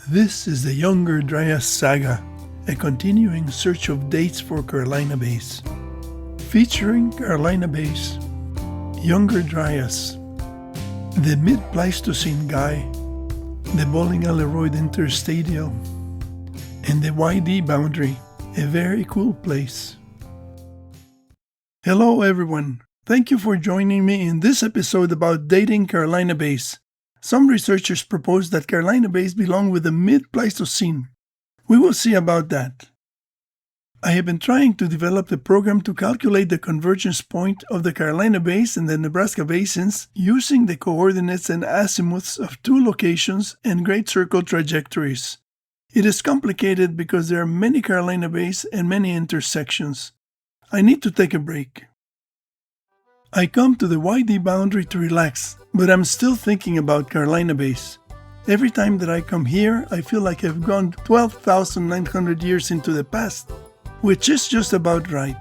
This is the Younger Dryas saga, a continuing search of dates for Carolina bays. Featuring Carolina bays, Younger Dryas, the mid-Pleistocene guy, the Bowling-Alleroid interstadial, and the YD boundary, a very cool place. Hello everyone, thank you for joining me in this episode about dating Carolina bays. Some researchers propose that Carolina bays belong with the mid-Pleistocene. We will see about that. I have been trying to develop a program to calculate the convergence point of the Carolina bays and the Nebraska basins using the coordinates and azimuths of two locations and great circle trajectories. It is complicated because there are many Carolina bays and many intersections. I need to take a break. I come to the YD boundary to relax, but I'm still thinking about Carolina bays. Every time that I come here, I feel like I've gone 12,900 years into the past, which is just about right.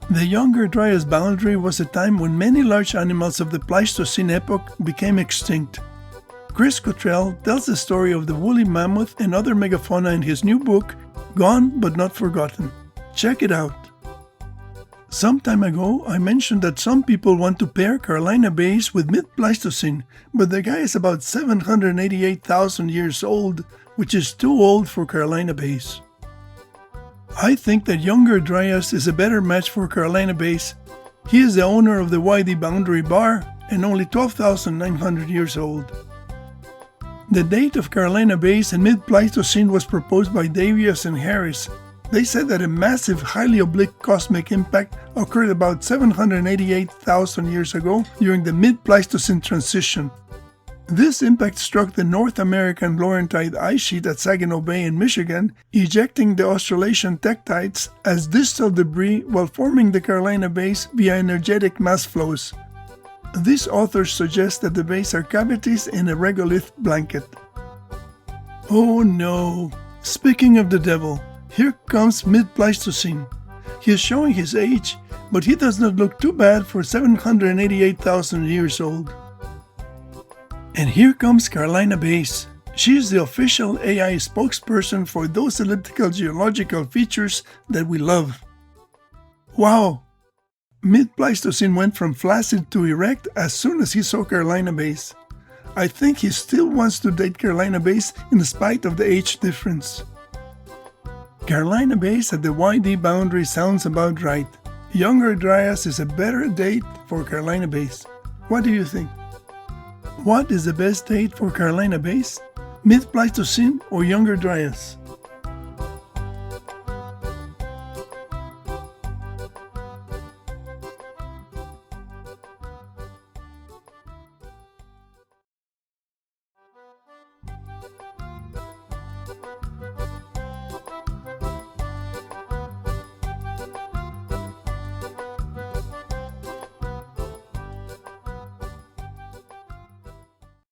The Younger Dryas boundary was a time when many large animals of the Pleistocene epoch became extinct. Chris Cottrell tells the story of the woolly mammoth and other megafauna in his new book, Gone But Not Forgotten. Check it out. Some time ago, I mentioned that some people want to pair Carolina bays with mid-Pleistocene, but the guy is about 788,000 years old, which is too old for Carolina bays. I think that Younger Dryas is a better match for Carolina bays. He is the owner of the YD boundary bar and only 12,900 years old. The date of Carolina bays and mid-Pleistocene was proposed by Davias and Harris. They said that a massive, highly oblique cosmic impact occurred about 788,000 years ago during the mid-Pleistocene transition. This impact struck the North American Laurentide ice sheet at Saginaw Bay in Michigan, ejecting the Australasian tektites as distal debris while forming the Carolina bays via energetic mass flows. These authors suggest that the bays are cavities in a regolith blanket. Oh no! Speaking of the devil, here comes mid-Pleistocene. He is showing his age, but he does not look too bad for 788,000 years old. And here comes Carolina bays. She is the official AI spokesperson for those elliptical geological features that we love. Wow! Mid-Pleistocene went from flaccid to erect as soon as he saw Carolina bays. I think he still wants to date Carolina bays in spite of the age difference. Carolina bays at the YD boundary sounds about right. Younger Dryas is a better date for Carolina bays. What do you think? What is the best date for Carolina bays? Mid-Pleistocene or Younger Dryas?